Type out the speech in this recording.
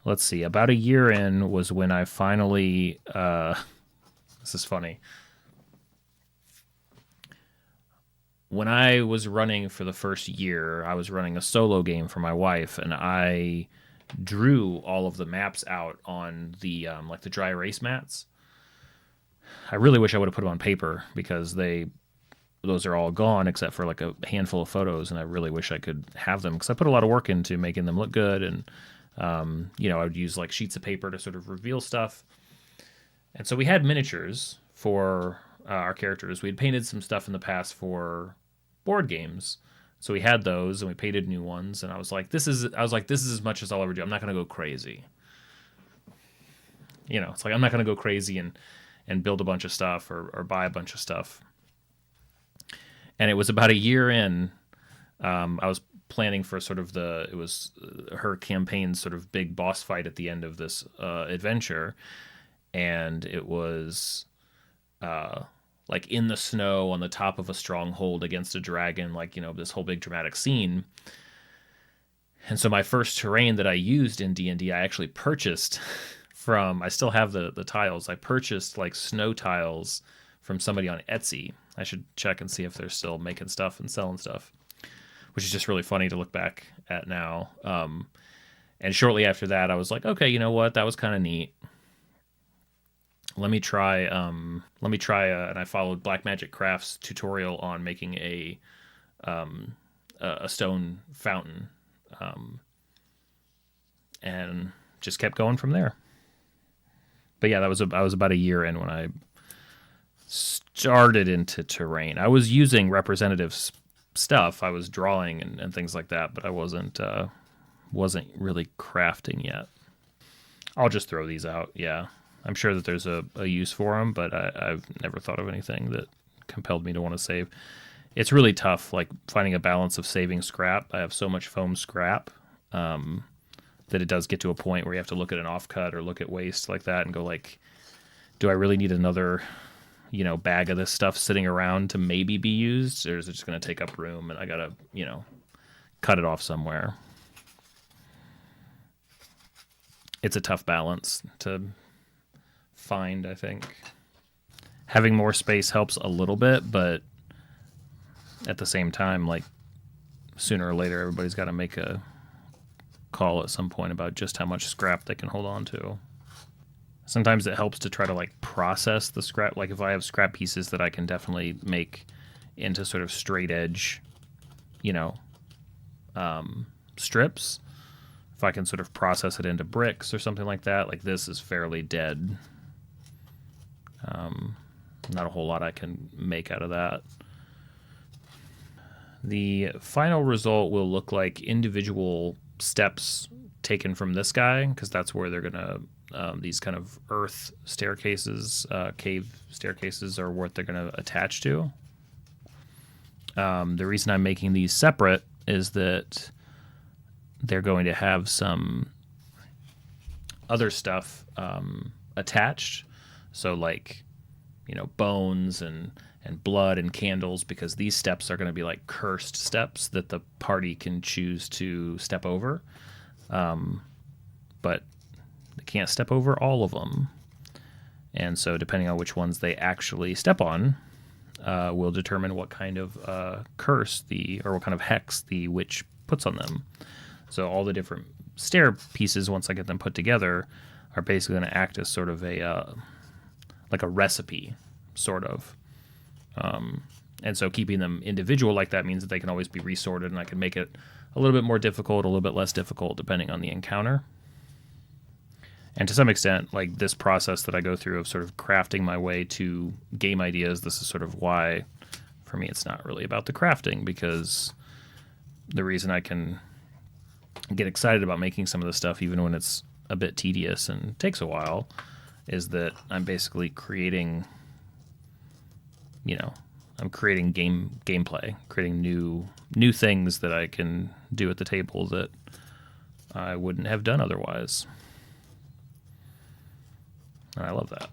let's see, about a year in was when I finally, this is funny. When I was running for the first year, I was running a solo game for my wife, and I drew all of the maps out on the like the dry erase mats. I really wish I would have put them on paper because those are all gone except for like a handful of photos, and I really wish I could have them because I put a lot of work into making them look good, and I would use like sheets of paper to sort of reveal stuff. And so we had miniatures for our characters. We had painted some stuff in the past for board games, so we had those, and we painted new ones. And I was like, this is as much as I'll ever do. I'm not going to go crazy. It's like I'm not going to go crazy and build a bunch of stuff or buy a bunch of stuff. And it was about a year in. I was planning for sort of it was her campaign's sort of big boss fight at the end of this adventure, and it was like in the snow on the top of a stronghold against a dragon, like this whole big dramatic scene. And so my first terrain that I used in D&D, I actually purchased from. I still have the tiles. I purchased like snow tiles from somebody on Etsy. I should check and see if they're still making stuff and selling stuff, which is just really funny to look back at now. And shortly after that, I was like, okay, you know what? That was kind of neat. Let me try, and I followed Black Magic Crafts tutorial on making a stone fountain, and just kept going from there. But yeah, I was about a year in when I started into terrain. I was using representative stuff. I was drawing and things like that, but I wasn't really crafting yet. I'll just throw these out. Yeah, I'm sure that there's a use for them, but I've never thought of anything that compelled me to want to save. It's really tough, like finding a balance of saving scrap. I have so much foam scrap that it does get to a point where you have to look at an offcut or look at waste like that and go like, do I really need another bag of this stuff sitting around to maybe be used, or is it just going to take up room and I gotta cut it off somewhere? It's a tough balance to find. I think having more space helps a little bit, but at the same time, like sooner or later everybody's got to make a call at some point about just how much scrap they can hold on to. Sometimes it helps to try to like process the scrap. Like if I have scrap pieces that I can definitely make into sort of straight edge, strips, if I can sort of process it into bricks or something like that, like this is fairly dead. Not a whole lot I can make out of that. The final result will look like individual steps taken from this guy, because that's where they're going to these kind of earth staircases, cave staircases are what they're going to attach to. The reason I'm making these separate is that they're going to have some other stuff attached. So like, bones and blood and candles, because these steps are going to be like cursed steps that the party can choose to step over. But they can't step over all of them. And so depending on which ones they actually step on, will determine what kind of curse or what kind of hex the witch puts on them. So all the different stair pieces, once I get them put together, are basically going to act as sort of like a recipe, sort of. And so keeping them individual like that means that they can always be resorted, and I can make it a little bit more difficult, a little bit less difficult, depending on the encounter. And to some extent, like this process that I go through of sort of crafting my way to game ideas, this is sort of why, for me, it's not really about the crafting, because the reason I can get excited about making some of this stuff, even when it's a bit tedious and takes a while, is that I'm basically creating, I'm creating gameplay, creating new things that I can do at the table that I wouldn't have done otherwise. And I love that.